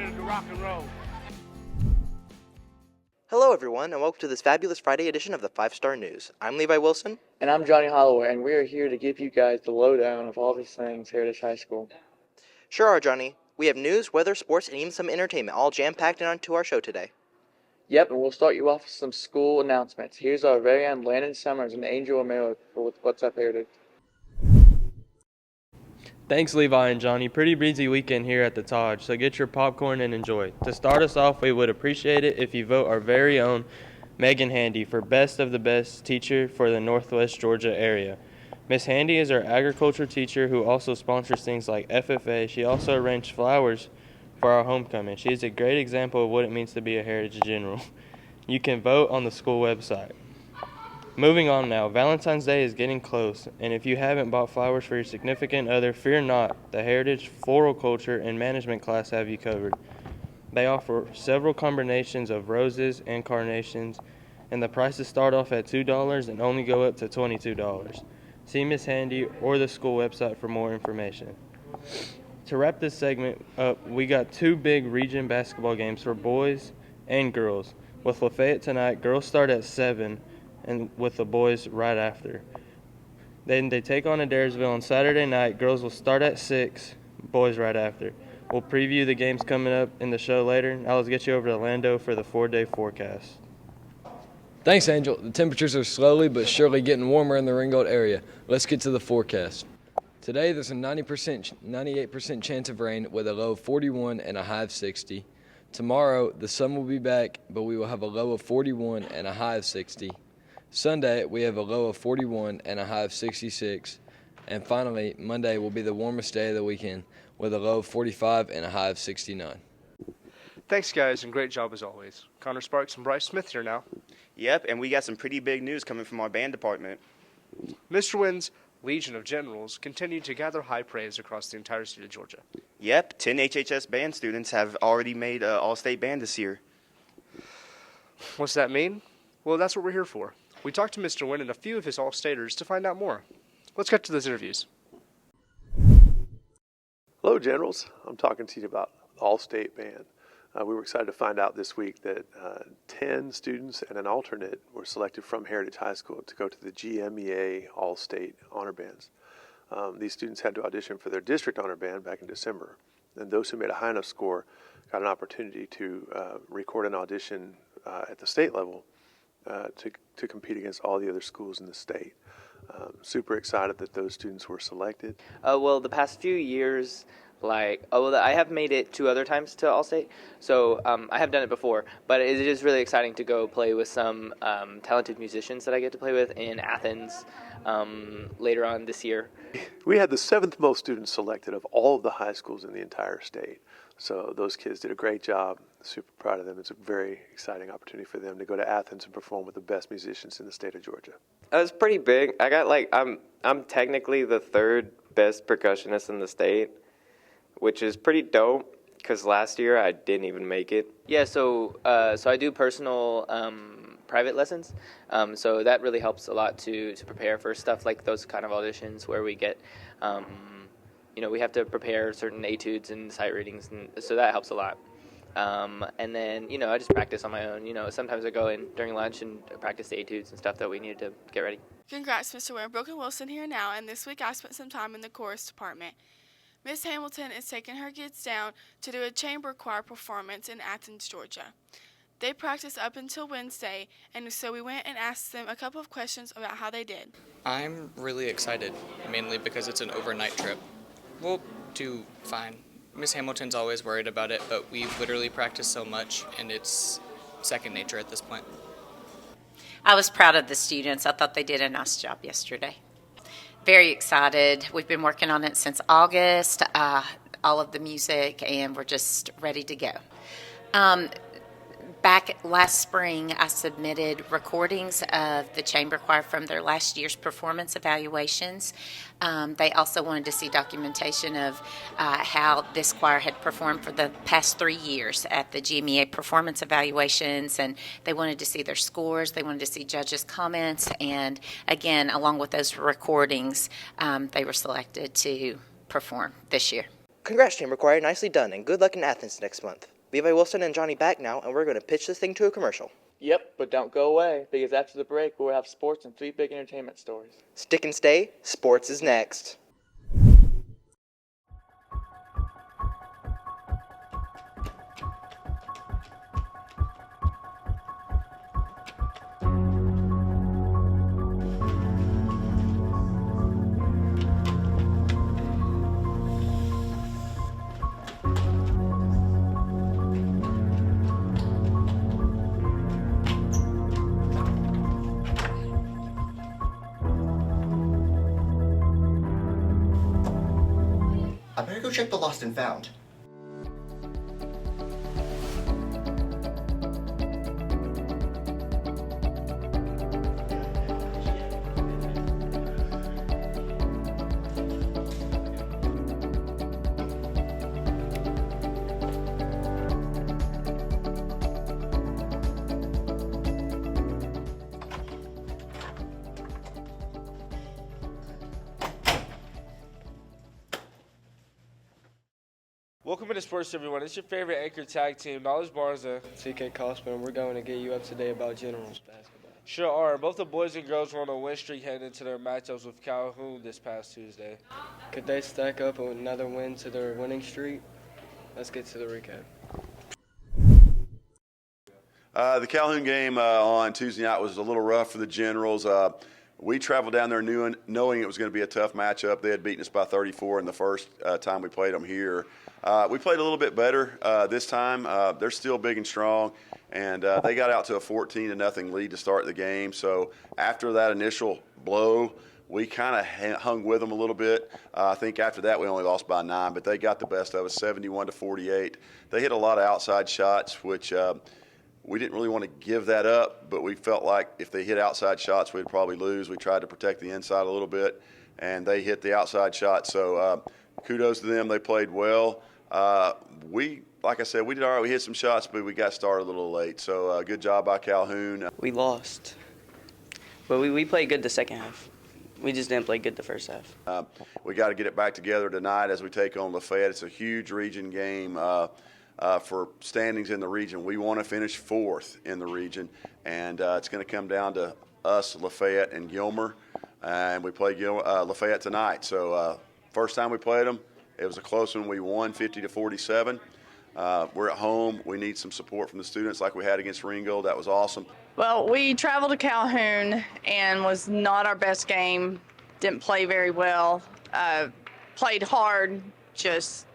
ready to rock and roll. Hello everyone, and welcome to this fabulous Friday edition of the 5-Star News. I'm Levi Wilson. And I'm Johnny Holloway, and we are here to give you guys the lowdown of all these things Heritage High School. Sure are, Johnny. We have news, weather, sports, and even some entertainment all jam-packed onto our show today. Yep, and we'll start you off with some school announcements. Here's our very own Landon Summers and Angel O'Mara with What's Up Heritage. Thanks, Levi and Johnny. Pretty breezy weekend here at the Taj, so get your popcorn and enjoy. To start us off, we would appreciate it if you vote our very own Megan Handy for Best of the Best Teacher for the Northwest Georgia area. Miss Handy is our agriculture teacher who also sponsors things like FFA. She also arranged flowers for our homecoming. She is a great example of what it means to be a Heritage General. You can vote on the school website. Moving on now, Valentine's Day is getting close, and if you haven't bought flowers for your significant other, fear not. The Heritage Floral Culture and Management class have you covered. They offer several combinations of roses and carnations, and the prices start off at $2 and only go up to $22. See Miss Handy or the school website for more information. To wrap this segment up, we got 2 big region basketball games for boys and girls. With Lafayette tonight, girls start at 7, and with the boys right after. Then they take on Adairsville on Saturday night. Girls will start at 6, boys right after. We'll preview the games coming up in the show later. Now let's get you over to Lando for the 4-day forecast. Thanks, Angel. The temperatures are slowly but surely getting warmer in the Ringgold area. Let's get to the forecast. Today there's a 98% chance of rain with a low of 41 and a high of 60. Tomorrow the sun will be back, but we will have a low of 41 and a high of 60. Sunday, we have a low of 41 and a high of 66. And finally, Monday will be the warmest day of the weekend with a low of 45 and a high of 69. Thanks, guys, and great job as always. Connor Sparks and Bryce Smith here now. Yep, and we got some pretty big news coming from our band department. Mr. Wynn's Legion of Generals continue to gather high praise across the entire state of Georgia. Yep, 10 HHS band students have already made all-state band this year. What's that mean? Well, that's what we're here for. We talked to Mr. Wynn and a few of his all-staters to find out more. Let's get to those interviews. Hello, Generals. I'm talking to you about All-State Band. We were excited to find out this week that 10 students and an alternate were selected from Heritage High School to go to the GMEA All-State Honor Bands. These students had to audition for their district honor band back in December, and those who made a high enough score got an opportunity to record an audition at the state level to compete against all the other schools in the state. Super excited that those students were selected. Well, the past few years, I have made it 2 other times to All-State, so I have done it before, but it is really exciting to go play with some talented musicians that I get to play with in Athens later on this year. We had the 7th most students selected of all of the high schools in the entire state. So those kids did a great job. Super proud of them. It's a very exciting opportunity for them to go to Athens and perform with the best musicians in the state of Georgia. It was pretty big. I got I'm technically the 3rd best percussionist in the state, which is pretty dope because last year I didn't even make it. Yeah, so I do personal private lessons, so that really helps a lot to prepare for stuff like those kind of auditions where we get, we have to prepare certain etudes and sight readings, and so that helps a lot. And then, I just practice on my own. Sometimes I go in during lunch and practice the etudes and stuff that we need to get ready. Congrats, Mr. Ware. Brooke and Wilson here now, and this week I spent some time in the chorus department. Miss Hamilton is taking her kids down to do a chamber choir performance in Athens, Georgia. They practiced up until Wednesday, and so we went and asked them a couple of questions about how they did. I'm really excited, mainly because it's an overnight trip. We'll do fine. Miss Hamilton's always worried about it, but we've literally practiced so much, and it's second nature at this point. I was proud of the students. I thought they did a nice job yesterday. Very excited. We've been working on it since August, all of the music, and we're just ready to go. Back last spring, I submitted recordings of the chamber choir from their last year's performance evaluations. They also wanted to see documentation of how this choir had performed for the past 3 years at the GMEA performance evaluations, and they wanted to see their scores. They wanted to see judges' comments, and again, along with those recordings, they were selected to perform this year. Congrats, Chamber Choir. Nicely done, and good luck in Athens next month. Levi Wilson and Johnny back now, and we're going to pitch this thing to a commercial. Yep, but don't go away, because after the break, we'll have sports and 3 big entertainment stories. Stick and stay. Sports is next. I better go check the lost and found. Welcome to sports, everyone. It's your favorite anchor tag team, Knowledge Barza. CK Cosman, we're going to get you up to date about generals basketball. Sure are. Both the boys and girls were on a win streak heading into their matchups with Calhoun this past Tuesday. Could they stack up another win to their winning streak? Let's get to the recap. The Calhoun game on Tuesday night was a little rough for the Generals. We traveled down there knowing it was going to be a tough matchup. They had beaten us by 34 in the first time we played them here. We played a little bit better this time. They're still big and strong, and they got out to a 14-0 lead to start the game. So after that initial blow, we kind of hung with them a little bit. I think after that we only lost by 9, but they got the best of us, 71-48. They hit a lot of outside shots, which we didn't really want to give that up, but we felt like if they hit outside shots, we'd probably lose. We tried to protect the inside a little bit, and they hit the outside shot. So kudos to them. They played well. Like I said, we did all right. We hit some shots, but we got started a little late. So good job by Calhoun. We lost, but we played good the second half. We just didn't play good the first half. We got to get it back together tonight as we take on Lafayette. It's a huge region game. For standings in the region. We want to finish 4th in the region, and it's going to come down to us, Lafayette, and Gilmer, and we play Lafayette tonight. So first time we played them, it was a close one. We won 50-47. We're at home. We need some support from the students like we had against Ringgold. That was awesome. Well, we traveled to Calhoun and was not our best game. Didn't play very well. Played hard, just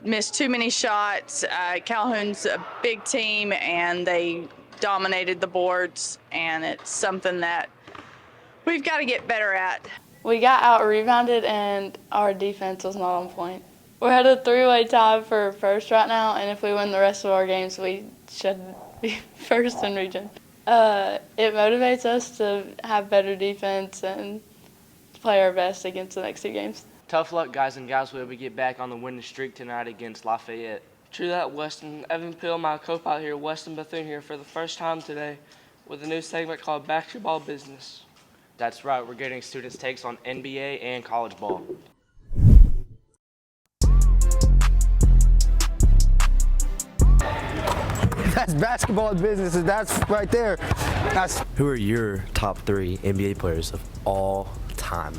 missed too many shots. Calhoun's a big team, and they dominated the boards, and it's something that we've got to get better at. We got out-rebounded, and our defense was not on point. We're at a 3-way tie for first right now, and if we win the rest of our games, we should be first in region. It motivates us to have better defense and play our best against the next 2 games. Tough luck, guys and gals. We'll get back on the winning streak tonight against Lafayette. True that, Weston. Evan Peel, my co-pilot here, Weston Bethune here for the first time today with a new segment called Basketball Business. That's right. We're getting students' takes on NBA and college ball. That's basketball business. That's right there. Who are your top 3 NBA players of all time?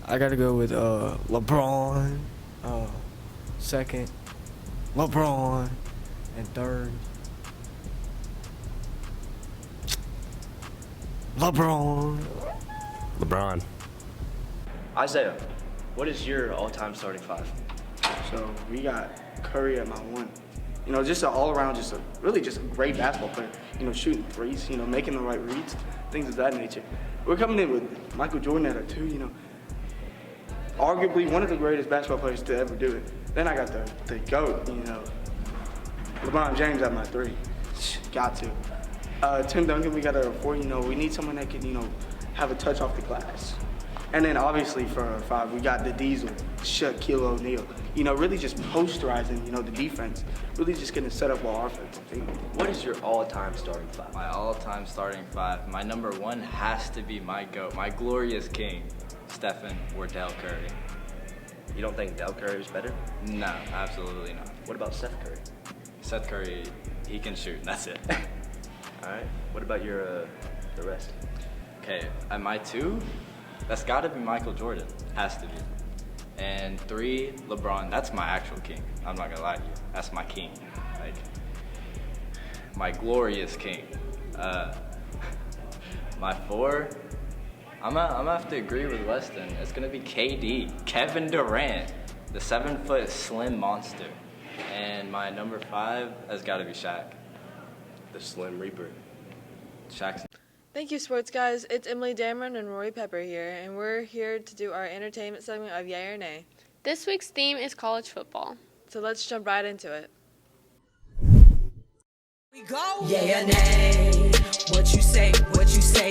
I gotta go with LeBron, second, LeBron, and third, LeBron. Isaiah, what is your all-time starting 5? So we got Curry at my 1. You know, just an all-around, just a great basketball player. You know, shooting threes, you know, making the right reads, things of that nature. We're coming in with Michael Jordan at a 2, you know. Arguably one of the greatest basketball players to ever do it. Then I got the GOAT, you know, LeBron James at my 3. Got to. Tim Duncan, we got at a 4. You know, we need someone that can, you know, have a touch off the glass. And then obviously for our 5, we got the Diesel, Shaquille O'Neal. You know, really just posterizing, you know, the defense. Really just getting set up our offense. What is your all-time starting 5? My all-time starting 5. My number 1 has to be my GOAT, my glorious king, Stephen Wardell Curry. You don't think Del Curry is better? No, absolutely not. What about Seth Curry? Seth Curry, he can shoot, and that's it. All right. What about your the rest? Okay, at my 2, that's got to be Michael Jordan. Has to be. And 3, LeBron. That's my actual king. I'm not gonna lie to you. That's my king. Like, my glorious king. My 4, I'm gonna have to agree with Weston. It's gonna be KD, Kevin Durant, the 7-foot slim monster. And my number 5 has got to be Shaq. The Slim Reaper. Shaq's. Thank you, sports guys. It's Emily Dameron and Rory Pepper here, and we're here to do our entertainment segment of Yay or Nay. This week's theme is college football. So let's jump right into it. We go. Yay or nay? What you say,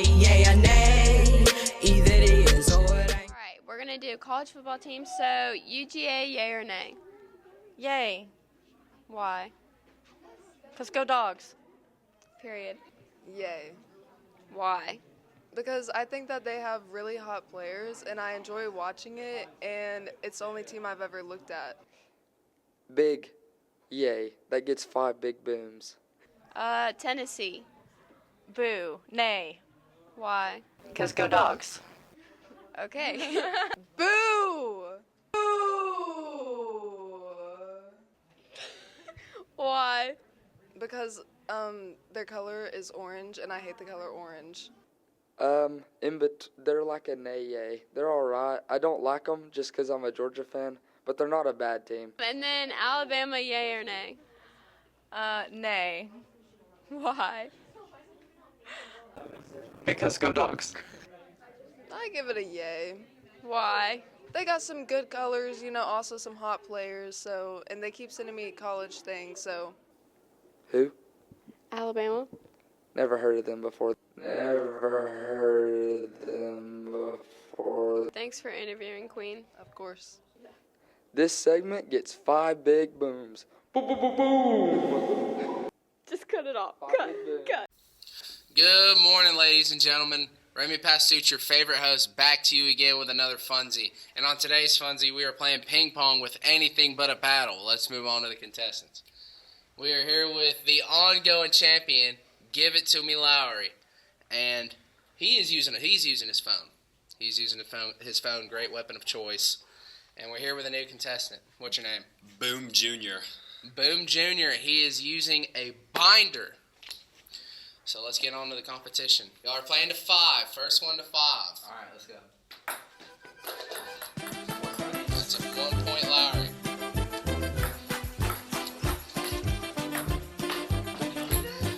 yay or nay? Either it is or it ain't. Alright, we're gonna do college football teams, so UGA, yay or nay? Yay. Why? Because go Dogs. Period. Yay. Why? Because I think that they have really hot players, and I enjoy watching it, and it's the only team I've ever looked at. Big. Yay. That gets 5 big booms. Tennessee. Boo. Nay. Why? Because go Dogs. Okay. Boo! Why? Because their color is orange, and I hate the color orange. They're like a nay yay. They're all right. I don't like them just because I'm a Georgia fan, but they're not a bad team. And then Alabama, yay or nay? Nay. Why? Because go Dogs. I give it a yay. Why? They got some good colors, also some hot players, and they keep sending me college things, so. Who? Alabama. Never heard of them before. Thanks for interviewing, Queen. Of course. This segment gets 5 big booms. Boom, boom, boom, boom. Just cut it off. Cut. Good morning, ladies and gentlemen. Remy Pastuch, your favorite host, back to you again with another Funzie. And on today's Funzie, we are playing ping pong with anything but a paddle. Let's move on to the contestants. We are here with the ongoing champion, Give It To Me Lowry. And he's using his phone. He's using his phone, great weapon of choice. And we're here with a new contestant. What's your name? Boom Jr. Boom Jr. He is using a binder. So let's get on to the competition. Y'all are playing to 5. First one to 5. All right, let's go. That's a 1 point Lowry.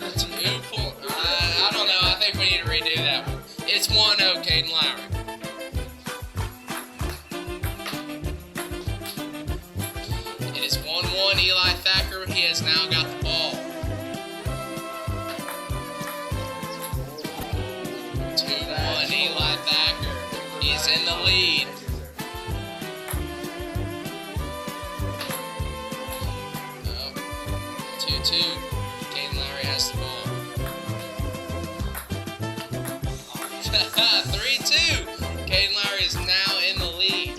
That's 2 points. I don't know. I think we need to redo that one. It's 1-0, Caden Lowry. It is 1-1, Eli Thacker. He has now got the ball. 2-1, Eli Thacker. He's in the lead. 2-2. Caden Lowry has the ball. 3-2. Caden Lowry is now in the lead.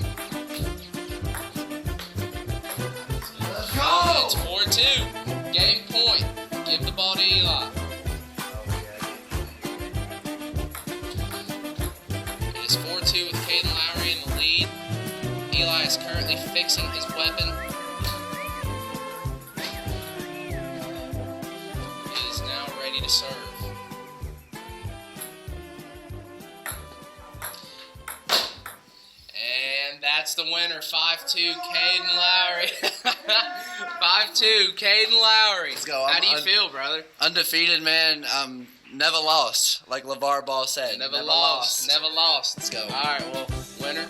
Let's go! It's 4-2. Game point. Give the ball to Eli. It is 4-2 with Caden Lowry in the lead. Eli is currently fixing his weapon. He is now ready to serve. And that's the winner, 5-2, Caden Lowry. 5-2, Caden Lowry. Let's go. How do you feel, brother? Undefeated, man. Never lost, like LeVar Ball said. Never lost. Never lost. Let's go. All right, well, winner.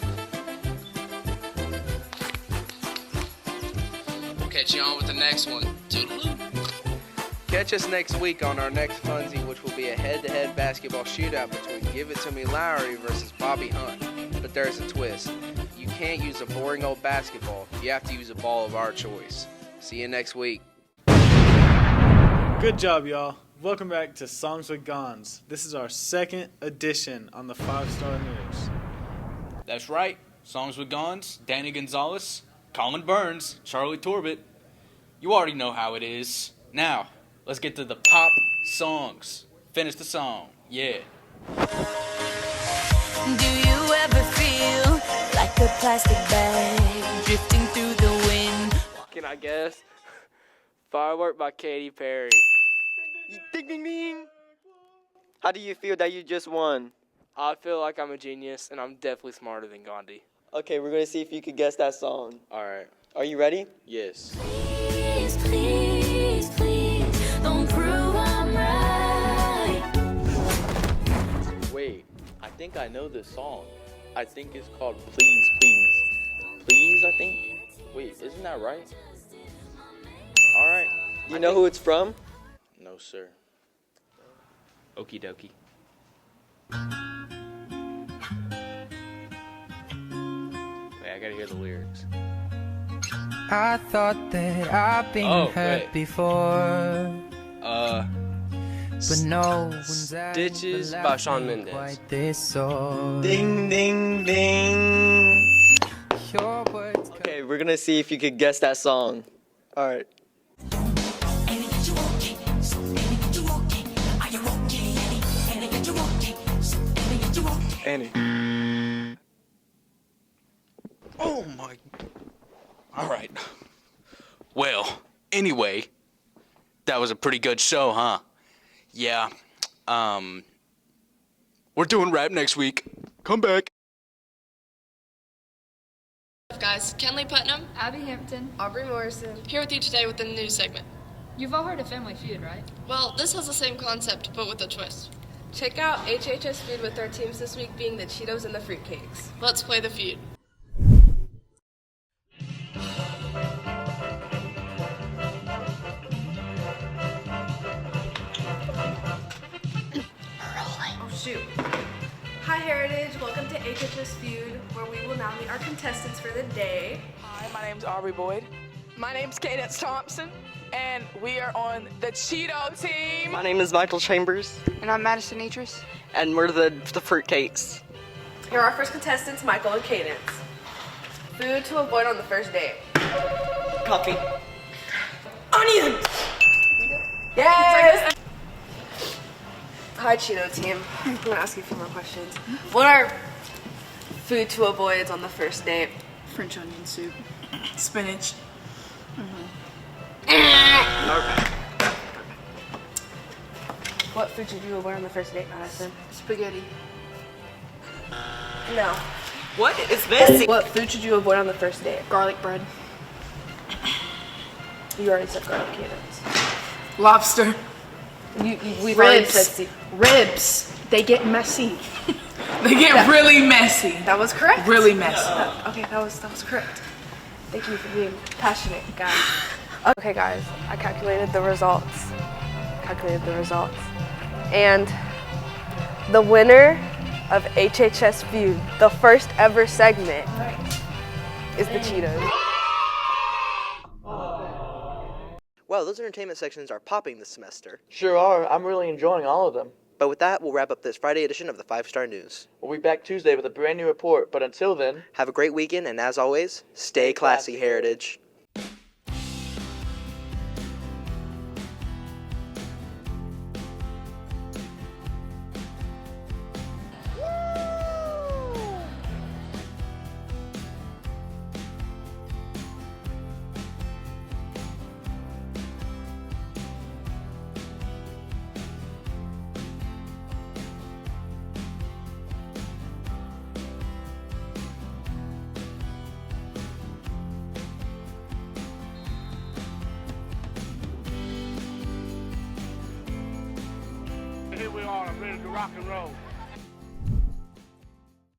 We'll catch you on with the next one. Toodaloo. Catch us next week on our next Funzie, which will be a head-to-head basketball shootout between Give It To Me Lowry versus Bobby Hunt. But there's a twist. You can't use a boring old basketball. You have to use a ball of our choice. See you next week. Good job, y'all. Welcome back to Songs with Gons. This is our second edition on the 5 Star News. That's right. Songs with Gons, Danny Gonzalez, Colin Burns, Charlie Torbett. You already know how it is. Now, let's get to the pop songs. Finish the song. Yeah. Do you ever feel like a plastic bag drifting through the wind? Can I guess? Firework by Katy Perry. Ding, ding, ding. How do you feel that you just won? I feel like I'm a genius, and I'm definitely smarter than Gandhi. Okay, we're going to see if you could guess that song. All right. Are you ready? Yes. Please, please, please, don't prove I'm right. Wait, I think I know this song. I think it's called Please, Please. Please, I think? Wait, isn't that right? Alright. Do you know who it's from? No, sir. Okie dokie. Wait, I gotta hear the lyrics. I thought that I've been hurt before. But no one's ever Stitches by Shawn loved me Mendes. quite this so. Ding, ding, ding. Okay, we're going to see if you could guess that song. All right. Annie. Oh my. Alright. Well, anyway, that was a pretty good show, huh? Yeah. We're doing rap next week. Come back. Guys, Kenley Putnam, Abby Hampton, Aubrey Morrison, here with you today with the news segment. You've all heard of Family Feud, right? Well, this has the same concept, but with a twist. Check out HHS Feud with our teams this week being the Cheetos and the fruitcakes. Let's play the feud. Oh shoot. Hi Heritage, welcome to HHS Feud, where we will now meet our contestants for the day. Hi, my name's Aubrey Boyd. My name's Cadence Thompson, and we are on the Cheeto team. My name is Michael Chambers. And I'm Madison Etris. And we're the fruitcakes. Here are our first contestants, Michael and Cadence. Food to avoid on the first date. Coffee. Onions! Yay! Hi Cheeto team. I'm gonna ask you a few more questions. What are food to avoid on the first date? French onion soup. Spinach. What food should you avoid on the first date, Madison? Spaghetti. No. What is this? What food should you avoid on the first date? Garlic bread. You already said garlic, Cadence. Lobster. We've already Ribs. said Ribs. They get messy. They get really messy. That was correct. Really messy. Okay, that was correct. Thank you for being passionate, guys. Okay, guys, I calculated the results. And the winner of HHS Feud, the first ever segment, is the Cheetos. Wow, those entertainment sections are popping this semester. Sure are. I'm really enjoying all of them. But with that, we'll wrap up this Friday edition of the 5-Star News. We'll be back Tuesday with a brand new report, but until then, have a great weekend, and as always, stay classy, Heritage. Here we are, I'm ready to rock and roll.